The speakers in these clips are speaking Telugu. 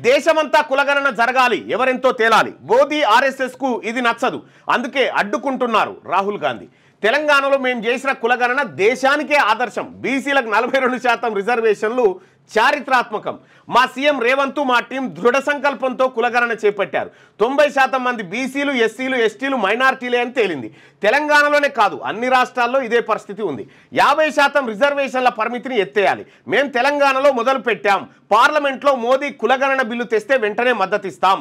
దేశమంతా కులగణన జరగాలి, ఎవరెంతో తేలాలి. మోదీ ఆర్ఎస్ఎస్కు ఇది నచ్చదు, అందుకే అడ్డుకుంటున్నారు రాహుల్ గాంధీ. తెలంగాణలో మేము చేసిన కులగణన దేశానికే ఆదర్శం. బీసీలకు 42% రిజర్వేషన్లు చారిత్రాత్మకం. మా సీఎం రేవంత్ మా టీం దృఢ సంకల్పంతో కులగణన చేపట్టారు. 90% మంది బీసీలు, ఎస్సీలు, ఎస్టీలు మైనార్టీలే అని తేలింది. తెలంగాణలోనే కాదు, అన్ని రాష్ట్రాల్లో ఇదే పరిస్థితి ఉంది. 50% రిజర్వేషన్ల పరిమితిని ఎత్తేయాలి. మేము తెలంగాణలో మొదలు పెట్టాం. పార్లమెంట్లో మోదీ కులగణన బిల్లు తెస్తే వెంటనే మద్దతిస్తాం.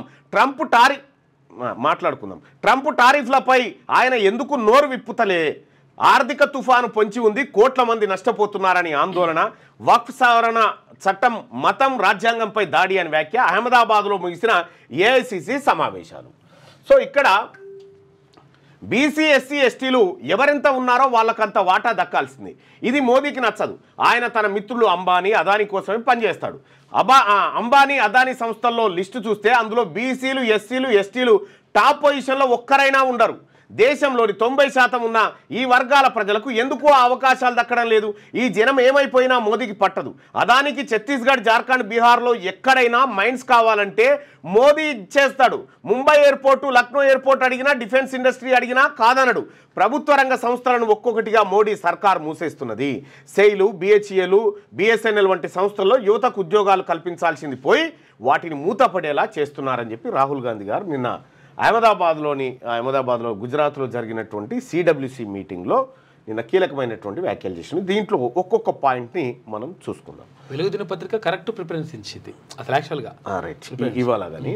ట్రంప్ టారిఫ్లపై ఆయన ఎందుకు నోరు విప్పుతలే? ఆర్థిక తుఫాను పొంచి ఉంది, కోట్ల మంది నష్టపోతున్నారని ఆందోళన. వక్ఫ్ సవరణ చట్టం మతం రాజ్యాంగంపై దాడి అని వ్యాఖ్య. అహ్మదాబాద్లో ముగిసిన ఏఐసిసి సమావేశాలు. సో ఇక్కడ బీసీ, ఎస్సీ, ఎస్టీలు ఎవరెంత ఉన్నారో వాళ్ళకంత వాటా దక్కాల్సింది. ఇది మోదీకి నచ్చదు. ఆయన తన మిత్రులు అంబానీ, అదానీ కోసమే పనిచేస్తాడు. అంబానీ, అదానీ సంస్థల్లో లిస్టు చూస్తే అందులో బీసీలు, ఎస్సీలు, ఎస్టీలు టాప్ పొజిషన్లో ఒక్కరైనా ఉండరు. దేశంలోని 90% ఉన్న ఈ వర్గాల ప్రజలకు ఎందుకు అవకాశాలు దక్కడం లేదు? ఈ జనం ఏమైపోయినా మోదీకి పట్టదు. అదానికి ఛత్తీస్గఢ్, జార్ఖండ్, బీహార్లో ఎక్కడైనా మైన్స్ కావాలంటే మోదీ ఇచ్చేస్తాడు. ముంబై ఎయిర్పోర్టు, లక్నో ఎయిర్పోర్ట్ అడిగినా, డిఫెన్స్ ఇండస్ట్రీ అడిగినా కాదనడు. ప్రభుత్వ రంగ సంస్థలను ఒక్కొక్కటిగా మోడీ సర్కార్ మూసేస్తున్నది. సెయిలు, బిహెచ్ఏలు, బిఎస్ఎన్ఎల్ వంటి సంస్థల్లో యువతకు ఉద్యోగాలు కల్పించాల్సింది పోయి వాటిని మూతపడేలా చేస్తున్నారని చెప్పి రాహుల్ గాంధీ గారు నిన్న అహ్మదాబాద్లో గుజరాత్లో జరిగినటువంటి సిడబ్ల్యూసి మీటింగ్లో నిన్న కీలకమైనటువంటి వ్యాఖ్యలు చేసింది. దీంట్లో ఒక్కొక్క పాయింట్ని మనం చూసుకుందాం. వెలుగు దినపత్రిక కరెక్ట్ ప్రిఫరెన్స్ ఇచ్చింది అసలు యాక్చువల్గా రైట్ ఇవాళ కానీ,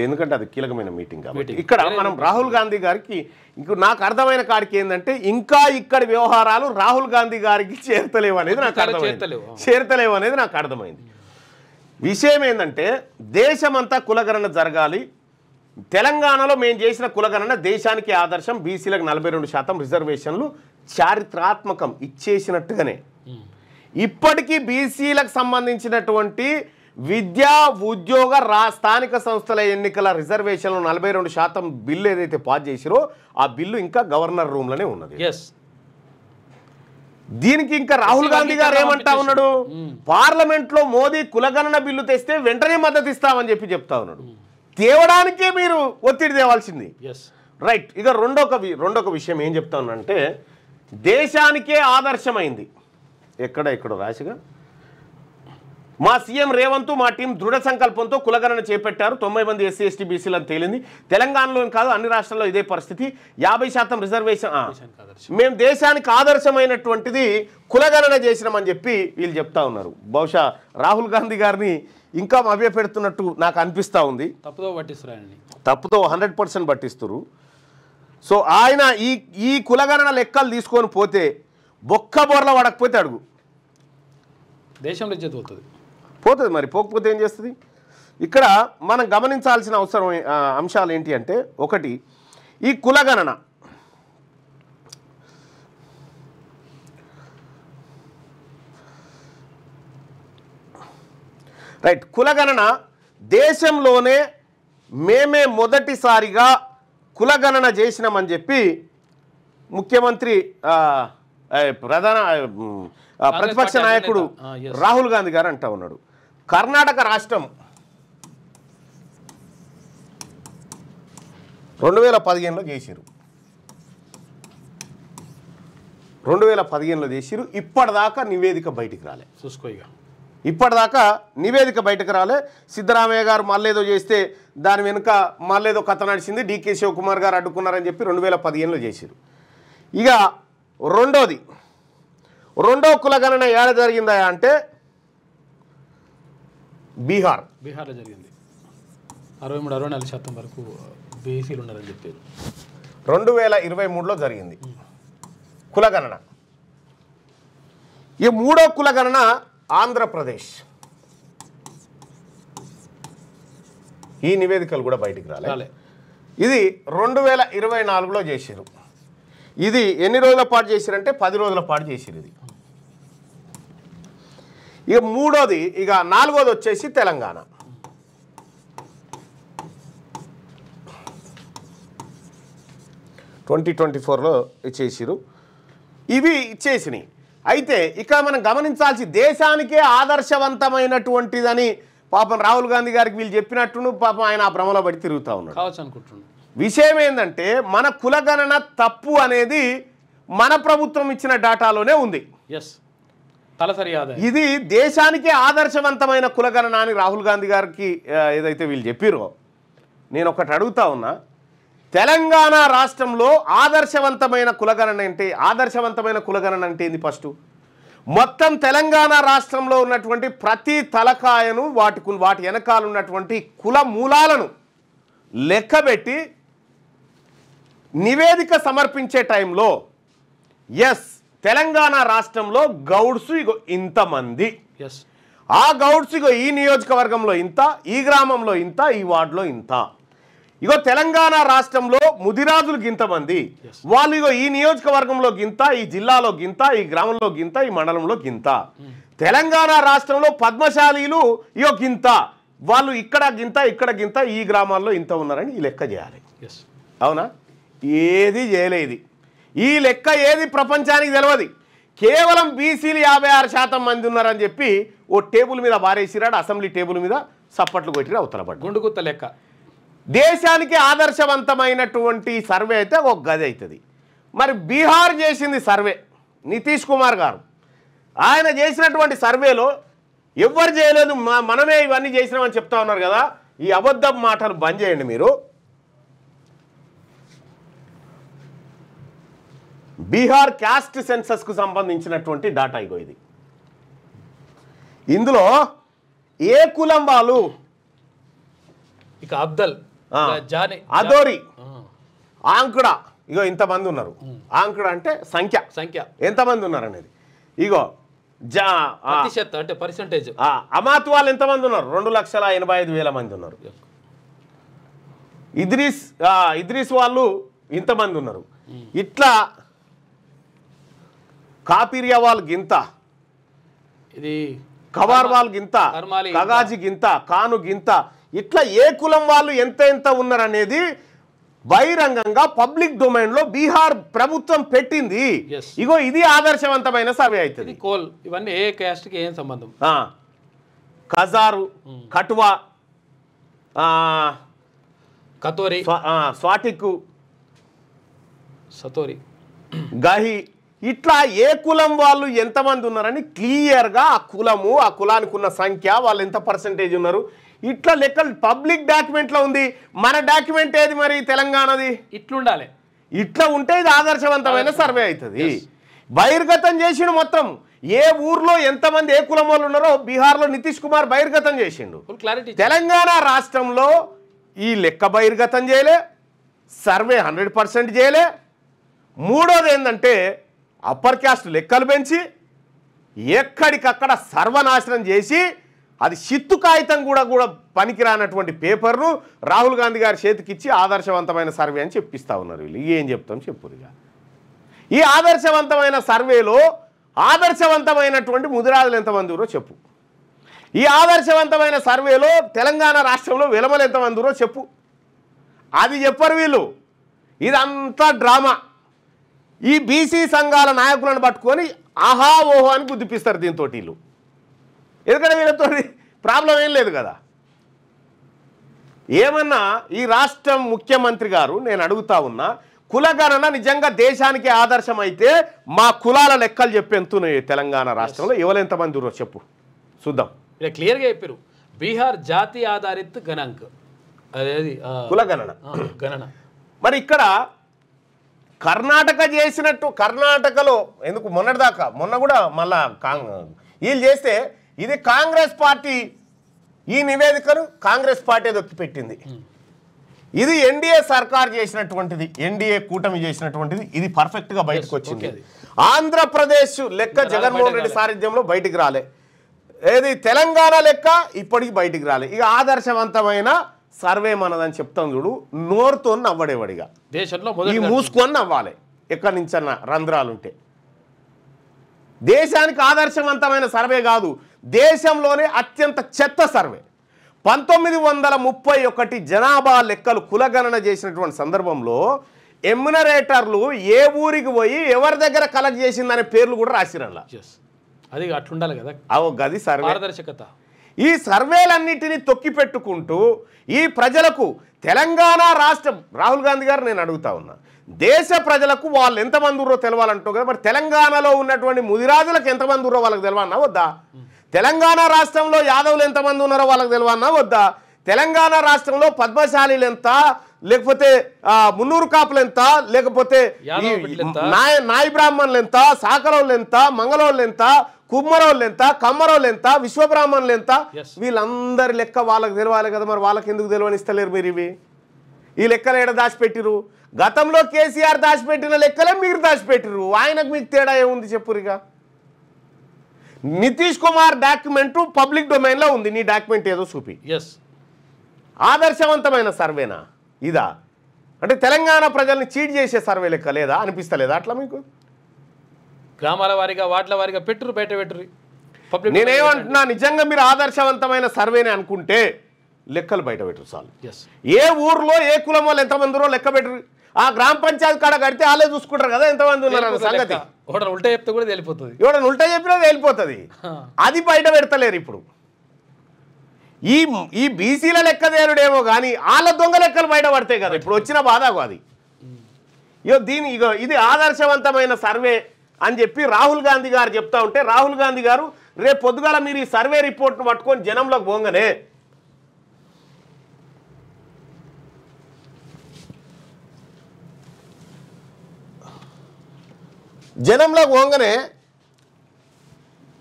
ఎందుకంటే అది కీలకమైన మీటింగ్ కాబట్టి. ఇక్కడ మనం రాహుల్ గాంధీ గారికి నాకు అర్థమైన కాడికి ఏంటంటే ఇంకా ఇక్కడి వ్యవహారాలు రాహుల్ గాంధీ గారికి చేరతలేవు అనేది నాకు అర్థమైంది. విషయం ఏంటంటే దేశమంతా కులగణన జరగాలి, తెలంగాణలో మేము చేసిన కులగణన దేశానికి ఆదర్శం, బీసీలకు 42% రిజర్వేషన్లు చారిత్రాత్మకం ఇచ్చేసినట్టుగానే ఇప్పటికీ బీసీలకు సంబంధించినటువంటి విద్యా, ఉద్యోగ, స్థానిక సంస్థల ఎన్నికల రిజర్వేషన్లు 42% బిల్లు ఏదైతే పాస్ చేసిరో ఆ బిల్లు ఇంకా గవర్నర్ రూమ్లోనే ఉన్నది. దీనికి ఇంకా రాహుల్ గాంధీ గారు ఏమంటా ఉన్నాడు? పార్లమెంట్లో మోదీ కులగణన బిల్లు తెస్తే వెంటనే మద్దతు ఇస్తామని చెప్తా ఉన్నాడు. తేవడానికే మీరు ఒత్తిడి తేవాల్సింది. రైట్. ఇక రెండొక విషయం ఏం చెప్తా ఉన్నానంటే దేశానికే ఆదర్శమైంది. ఎక్కడో రాసిగా మా సీఎం రేవంత్ మా టీం దృఢ సంకల్పంతో కులగణన చేపట్టారు. 90 మంది ఎస్సీ, ఎస్టీ, బీసీలు అని తేలింది. తెలంగాణలో కాదు, అన్ని రాష్ట్రాల్లో ఇదే పరిస్థితి. 50% రిజర్వేషన్ మేము దేశానికి ఆదర్శమైనటువంటిది కులగణన చేసినామని చెప్పి వీళ్ళు చెప్తా ఉన్నారు. బహుశా రాహుల్ గాంధీ గారిని ఇంకా మభ్యపెడుతున్నట్టు నాకు అనిపిస్తూ ఉంది. తప్పుతో 100% పట్టిస్తారు. సో ఆయన ఈ కులగణన లెక్కలు తీసుకొని పోతే బొక్క బొర్ల పడకపోతే అడుగు దేశంలో పోతుంది. మరి పోకపోతే ఏం చేస్తుంది? ఇక్కడ మనం గమనించాల్సిన అంశాలు ఏంటి అంటే, ఒకటి ఈ కులగణన రైట్. కులగణన దేశంలోనే మేమే మొదటిసారిగా కులగణన చేసినామని చెప్పి ముఖ్యమంత్రి ప్రతిపక్ష నాయకుడు రాహుల్ గాంధీ గారు అంటా ఉన్నాడు. కర్ణాటక రాష్ట్రం 2015లో చేసిరు. 2015లో చేసిరు. ఇప్పటిదాకా నివేదిక బయటికి రాలే. సిద్ధరామయ్య గారు మళ్ళేదో చేస్తే దాని వెనుక మళ్ళేదో కథ నడిచింది. డికే శివకుమార్ గారు అడ్డుకున్నారని చెప్పి 2015లో చేసిరు. ఇక రెండో కులగణన ఏడ జరిగిందా అంటే బీహార్లో జరిగింది. 63-64% వరకు బీసీలు ఉన్నారని చెప్పారు. 2023లో జరిగింది కులగణన. ఈ మూడో కులగణన ఆంధ్రప్రదేశ్. ఈ నివేదికలు కూడా బయటికి రాలే. ఇది 2024లో చేసిరు. ఇది ఎన్ని రోజుల పాటు చేసిరంటే 10 రోజుల పాటు చేసిరు ఇది. ఇక నాలుగోది వచ్చేసి తెలంగాణ. లో చేసిరు. ఇవి ఇచ్చేసినాయి. అయితే ఇక మనం గమనించాల్సి దేశానికే ఆదర్శవంతమైనటువంటిదని పాపం రాహుల్ గాంధీ గారికి వీళ్ళు చెప్పినట్టును పాపం ఆయన ఆ భ్రమలో పడి తిరుగుతూ ఉన్నాడు కావచ్చు అనుకుంటున్నాను. విషయం ఏంటంటే మన కులగణన తప్పు అనేది మన ప్రభుత్వం ఇచ్చిన డాటాలోనే ఉంది. ఎస్, తలసరి ఆదాయం ఇది దేశానికే ఆదర్శవంతమైన కులగణన అని రాహుల్ గాంధీ గారికి ఏదైతే వీళ్ళు చెప్పారో, నేను ఒకటి అడుగుతా ఉన్నా, తెలంగాణ రాష్ట్రంలో ఆదర్శవంతమైన కులగణన అంటే ఏంది? ఫస్ట్ మొత్తం తెలంగాణ రాష్ట్రంలో ఉన్నటువంటి ప్రతి తలకాయను వాటి వెనకాల ఉన్నటువంటి కుల మూలాలను లెక్కబెట్టి నివేదిక సమర్పించే టైంలో ఎస్ తెలంగాణ రాష్ట్రంలో గౌడ్స్ ఇగో ఇంతమంది, ఎస్ ఆ గౌడ్స్ ఇగో ఈ నియోజకవర్గంలో ఇంత, ఈ గ్రామంలో ఇంత, ఈ వార్డులో ఇంత, ఇగో తెలంగాణ రాష్ట్రంలో ముదిరాజులు గింతమంది, వాళ్ళు ఇగో ఈ నియోజకవర్గంలో గింత, ఈ జిల్లాలో గింత, ఈ గ్రామంలో గింత, ఈ మండలంలో గింత, తెలంగాణ రాష్ట్రంలో పద్మశాలీలు ఇగో గింత, వాళ్ళు ఇక్కడ గింత, ఇక్కడ గింత, ఈ గ్రామాల్లో ఇంత ఉన్నారని ఈ లెక్క చేయాలి. అవునా? ఏది చేయలేదు. ఈ లెక్క ఏది ప్రపంచానికి తెలియదు. కేవలం బీసీలు 56% మంది ఉన్నారని చెప్పి ఓ టేబుల్ మీద వారేసిరాడు, అసెంబ్లీ టేబుల్ మీద సప్పట్లు కొట్టి అవతలపడ్డాడు. గుండుగుత్త లెక్క. దేశానికి ఆదర్శవంతమైనటువంటి సర్వే అయితే ఒక గది అవుతుంది. మరి బీహార్ చేసింది సర్వే, నితీష్ కుమార్ గారు ఆయన చేసినటువంటి సర్వేలో ఎవ్వరు చేయలేదు, మనమే ఇవన్నీ చేసినామని చెప్తా ఉన్నారు కదా. ఈ అబద్ధం మాటలు బంద్ చేయండి మీరు. బీహార్ క్యాస్ట్ సెన్సస్కు సంబంధించినటువంటి డాటా ఇగో ఇది. ఇందులో ఏ కులం వాళ్ళు, ఇక అబ్దల్, అదోరి, ఆంకుడ ఇగో ఇంతమంది ఉన్నారు. ఆంకుడ అంటే సంఖ్య ఎంతమంది ఉన్నారు అనేది. ఇగో అంటే పర్సెంటేజ్. అమాత్ వాళ్ళు ఎంతమంది ఉన్నారు? 2,85,000 మంది ఉన్నారు. ఇద్రీస్ వాళ్ళు ఇంతమంది ఉన్నారు. ఇట్లా కాపిరియా వాళ్ళు గింత, ఇది కవార్ వాళ్ళు గింత, కగాజీ గింత, కాను గింత, ఇట్లా ఏ కులం వాళ్ళు ఎంత ఉన్నారనేది బహిరంగంగా పబ్లిక్ డొమైన్ లో బీహార్ ప్రభుత్వం పెట్టింది. ఇగో ఇది ఆదర్శవంతమైన సర్వే అవుతుంది. ఇవన్నీ ఏ క్యాస్ట్ కి ఏం సంబంధం? కజారు, కటువా, కతోరి, స్వాటికు, సతోరి, గహి, ఇట్లా ఏ కులం వాళ్ళు ఎంతమంది ఉన్నారని క్లియర్గా ఆ కులము, ఆ కులానికి ఉన్న సంఖ్య, వాళ్ళు ఎంత పర్సెంటేజ్ ఉన్నారు, ఇట్లా లెక్కలు పబ్లిక్ డాక్యుమెంట్లో ఉంది. మన డాక్యుమెంట్ ఏది మరి తెలంగాణది? ఇట్లుండాలి. ఇట్లా ఉంటే ఇది ఆదర్శవంతమైన సర్వే అవుతుంది. బహిర్గతం చేసిండు మొత్తం. ఏ ఊర్లో ఎంతమంది ఏ కులం వాళ్ళు ఉన్నారో బీహార్లో నితీష్ కుమార్ బహిర్గతం చేసిండు. తెలంగాణ రాష్ట్రంలో ఈ లెక్క బహిర్గతం చేయలే, సర్వే 100% చేయలే. మూడోది ఏంటంటే అప్పర్ క్యాస్ట్ లెక్కలు పెంచి ఎక్కడికక్కడ సర్వనాశనం చేసి అది చిత్తు కాగితం కూడా పనికిరానటువంటి పేపర్ను రాహుల్ గాంధీ గారి చేతికిచ్చి ఆదర్శవంతమైన సర్వే అని చెప్పిస్తూ ఉన్నారు వీళ్ళు. ఏం చెప్తాం చెప్పురుగా. ఈ ఆదర్శవంతమైన సర్వేలో ఆదర్శవంతమైనటువంటి ముదిరాజులు ఎంతమంది ఊరో చెప్పు. ఈ ఆదర్శవంతమైన సర్వేలో తెలంగాణ రాష్ట్రంలో వెలమలు ఎంతమంది ఊరో చెప్పు. అది చెప్పరు వీళ్ళు. ఇదంతా డ్రామా. ఈ బీసీ సంఘాల నాయకులను పట్టుకొని ఆహా ఓహో అని గుద్దిపిస్తారు దీంతో వీళ్ళు. ఎందుకంటే వీళ్ళతో ప్రాబ్లం ఏం లేదు కదా. ఏమన్నా ఈ రాష్ట్ర ముఖ్యమంత్రి గారు నేను అడుగుతా ఉన్నా, కులగణన నిజంగా దేశానికి ఆదర్శం అయితే మా కులాల లెక్కలు చెప్పెంతున్నాయి తెలంగాణ రాష్ట్రంలో ఎవరెంతమంది ఊరో చెప్పు చూద్దాం. క్లియర్గా చెప్పారు. బీహార్ జాతి ఆధారిత గణాంక్, అదేది కులగణన గణన. మరి ఇక్కడ కర్ణాటక చేసినట్టు, కర్ణాటకలో ఎందుకు మొన్న కూడా మళ్ళా వీళ్ళు చేస్తే ఇది కాంగ్రెస్ పార్టీ ఈ నివేదికను కాంగ్రెస్ పార్టీ దొక్కిపెట్టింది. ఇది ఎన్డీఏ సర్కార్ చేసినటువంటిది, ఎన్డీఏ కూటమి చేసినటువంటిది. ఇది పర్ఫెక్ట్గా బయటకు వచ్చింది. ఆంధ్రప్రదేశ్ లెక్క జగన్మోహన్ రెడ్డి సారథ్యంలో బయటికి రాలే. ఏది తెలంగాణ లెక్క ఇప్పటికి బయటికి రాలే. ఇక ఆదర్శవంతమైన సర్వే మనదని చెప్తాం చూడు, నోరుతో నవ్వడేవాడిగా దేశంలో ఈ మూసుకొని నవ్వాలి ఎక్కడి నుంచన్నా రంధ్రాలుంటే. దేశానికి ఆదర్శవంతమైన సర్వే కాదు, దేశంలోనే అత్యంత చెత్త సర్వే. 1931 జనాభా లెక్కలు కులగణన చేసినటువంటి సందర్భంలో ఎమ్యునరేటర్లు ఏ ఊరికి పోయి ఎవరి దగ్గర కలెక్ట్ చేసిందనే పేర్లు కూడా రాసిరల్లా. అది అట్లుండాలి కదా. గది సర్వే. పారదర్శకత. ఈ సర్వేలన్నిటినీ తొక్కిపెట్టుకుంటూ ఈ ప్రజలకు తెలంగాణ రాష్ట్రం రాహుల్ గాంధీ గారు నేను అడుగుతా ఉన్నా, దేశ ప్రజలకు వాళ్ళు ఎంతమంది ఉన్నారో తెలవాలంటూ కదా, మరి తెలంగాణలో ఉన్నటువంటి ముదిరాజులకు ఎంతమంది ఉన్నారో వాళ్ళకి తెలవన్నా వద్దా? తెలంగాణ రాష్ట్రంలో యాదవులు ఎంతమంది ఉన్నారో వాళ్ళకి తెలవన్నా వద్దా? తెలంగాణ రాష్ట్రంలో పద్మశాలీలు ఎంత, లేకపోతే మున్నూరు కాపులు ఎంత, లేకపోతే నాయ బ్రాహ్మణులు ఎంత, సాకరోళ్ళు ఎంత, మంగళోళ్ళు ఎంత, కుమ్మరోళ్ళు ఎంత, కమ్మరోళ్ళు ఎంత, విశ్వబ్రాహ్మణులు ఎంత, వీళ్ళందరి లెక్క వాళ్ళకి తెలవాలి కదా. మరి వాళ్ళకి ఎందుకు తెలవనిస్తలేరు మీరు? ఇవి ఈ లెక్కలు ఏడ దాచిపెట్టిరు? గతంలో కేసీఆర్ దాచిపెట్టిన లెక్కలే మీరు దాచిపెట్టిరు. ఆయనకు మీకు తేడా ఏముంది చెప్పురిగా? నితీష్ కుమార్ డాక్యుమెంటు పబ్లిక్ డొమైన్లో ఉంది. నీ డాక్యుమెంట్ ఏదో చూపి. ఆదర్శవంతమైన సర్వేనా ఇదా? అంటే తెలంగాణ ప్రజల్ని చీట్ చేసే సర్వే లెక్క లేదా? అనిపిస్తలేదా అట్లా మీకు? గ్రామాల వారిగా వాట్ల వారిగా పెట్టురు, బయట పెట్టురు. నేనేమంటున్నా, నిజంగా మీరు ఆదర్శవంతమైన సర్వేని అనుకుంటే లెక్కలు బయట పెట్టరు చాలు. ఏ ఊర్లో ఏ కులం వాళ్ళు ఎంతమంది ఉన్నారో లెక్క పెట్టరు. ఆ గ్రామ పంచాయతీ కాడ కడితే వాళ్ళే చూసుకుంటారు కదా ఎంతమంది ఉన్నారు సంగతి. ఉల్టా చెప్తే కూడా వెళ్ళిపోతుంది. ఎవడన్నా ఉల్టా చెప్పినా వెళ్ళిపోతుంది. అది బయట పెడతలేరు ఇప్పుడు. ఈ బీసీల లెక్క దేరుడేమో కానీ వాళ్ళ దొంగ లెక్కలు బయట పడతాయి కదా ఇప్పుడు వచ్చిన బాధకు. అది ఇది ఆదర్శవంతమైన సర్వే అని చెప్పి రాహుల్ గాంధీ గారు చెప్తా ఉంటే, రాహుల్ గాంధీ గారు రేపు పొద్దుగాల మీరు ఈ సర్వే రిపోర్ట్ను పట్టుకొని జనంలోకి పోగానే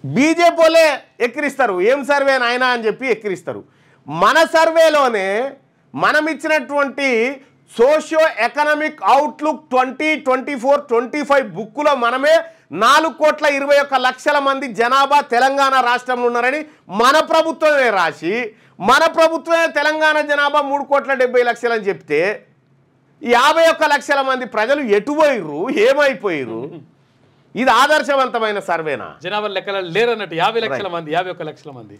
బీజేపీ వాళ్ళే ఎక్కిరిస్తారు. ఏం సర్వే నాయనా అని చెప్పి ఎక్కిరిస్తారు. మన సర్వేలోనే మనం ఇచ్చినటువంటి సోషియో ఎకనామిక్ అవుట్లుక్ 2024-25 బుక్కులో మనమే 4,21,00,000 మంది జనాభా తెలంగాణ రాష్ట్రంలో ఉన్నారని మన ప్రభుత్వమే రాసి, మన ప్రభుత్వమే తెలంగాణ జనాభా 3,70,00,000 అని చెప్తే 51,00,000 మంది ప్రజలు ఎటుపోయిర్రు, ఏమైపోయిర్రు? ఇది ఆదర్శవంతమైన సర్వేనా? జనాభా లెక్కలు లేరన్నట్టు 50,00,000 మంది, 51,00,000 మంది.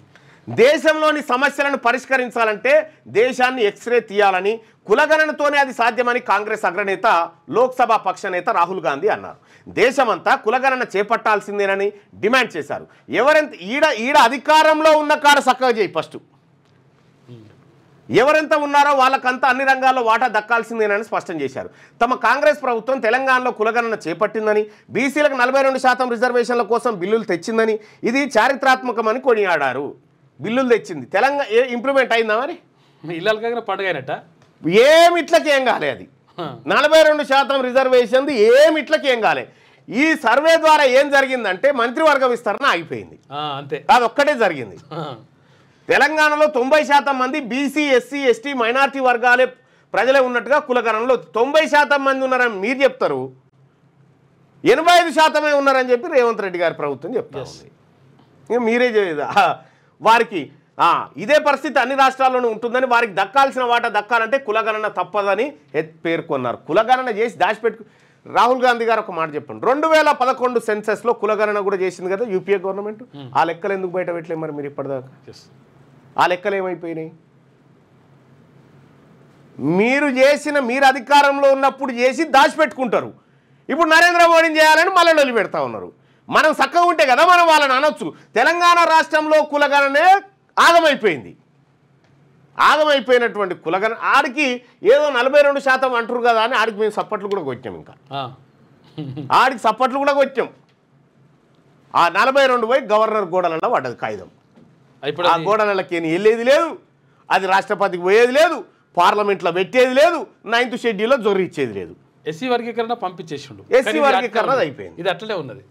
దేశంలోని సమస్యలను పరిష్కరించాలంటే దేశాన్ని ఎక్స్రే తీయాలని, కులగణనతోనే అది సాధ్యమని కాంగ్రెస్ అగ్రనేత లోక్సభ పక్ష నేత రాహుల్ గాంధీ అన్నారు. దేశమంతా కులగణన చేపట్టాల్సిందేనని డిమాండ్ చేశారు. ఎవరెంత ఈడ అధికారంలో ఉన్న కాడ చక్కగా చేయి, ఫస్ట్ ఎవరెంత ఉన్నారో వాళ్ళకంతా అన్ని రంగాల్లో వాటా దక్కాల్సిందేనని స్పష్టం చేశారు. తమ కాంగ్రెస్ ప్రభుత్వం తెలంగాణలో కులగణన చేపట్టిందని, బీసీలకు 42% రిజర్వేషన్ల కోసం బిల్లులు తెచ్చిందని, ఇది చారిత్రాత్మకమని కొనియాడారు. బిల్లులు తెచ్చింది తెలంగాణ, ఇంప్లిమెంట్ అయిందా? మరి ఇళ్ళ పండుగ అయినట్ట ఏమి ఇట్లకి ఏం కాలే. అది 42% రిజర్వేషన్ ఏమి ఇట్లకి ఏం కాలే. ఈ సర్వే ద్వారా ఏం జరిగిందంటే మంత్రివర్గ విస్తరణ ఆగిపోయింది, అంతే. అదొక్కటే జరిగింది. తెలంగాణలో 90% మంది బీసీ, ఎస్సీ, ఎస్టీ, మైనార్టీ వర్గాలే ప్రజలే ఉన్నట్టుగా కులగణనలో 90% మంది ఉన్నారని మీరు చెప్తారు, 85% ఉన్నారని చెప్పి రేవంత్ రెడ్డి గారి ప్రభుత్వం చెప్తా ఉంది. ఇక మీరే వారికి ఇదే పరిస్థితి అన్ని రాష్ట్రాల్లోనూ ఉంటుందని, వారికి దక్కాల్సిన వాటా దక్కాలంటే కులగణన తప్పదని పేర్కొన్నారు. కులగణన చేసి దాచిపెట్టు రాహుల్ గాంధీ గారు ఒక మాట చెప్పండి, 2011 సెన్సెస్లో కులగణన కూడా చేసింది కదా యూపీఏ గవర్నమెంట్. ఆ లెక్కలు ఎందుకు బయట పెట్టలేదు మరి మీరు ఇప్పటిదాకా? ఆ లెక్కలు ఏమైపోయినాయి? మీరు అధికారంలో ఉన్నప్పుడు చేసి దాచిపెట్టుకుంటారు. ఇప్పుడు నరేంద్ర మోడీని చేయాలని మళ్ళీ నిలబెడతా ఉన్నారు. మనం చక్కగా ఉంటే కదా మనం వాళ్ళని అనొచ్చు. తెలంగాణ రాష్ట్రంలో కులగణనే ఆగమైపోయింది. ఆగమైపోయినటువంటి కులగణన ఆడికి ఏదో 42% అంటారు కదా అని ఆడికి మేము సప్పట్లు కూడా కొట్టాం. ఇంకా ఆడికి సప్పట్లు కూడా కొట్టాం. ఆ 42 పోయి గవర్నర్ గోడలలో పడ్డది కాగితం. ఆ గోడలకి వెళ్ళేది లేదు, అది రాష్ట్రపతికి పోయేది లేదు, పార్లమెంట్లో పెట్టేది లేదు, 9th షెడ్యూల్లో జొర్రి ఇచ్చేది లేదు. ఎస్సీ వర్గీకరణ పంపించేసిండు. ఎస్సీ వర్గీకరణ అయిపోయింది. ఇది అట్లనే ఉన్నది.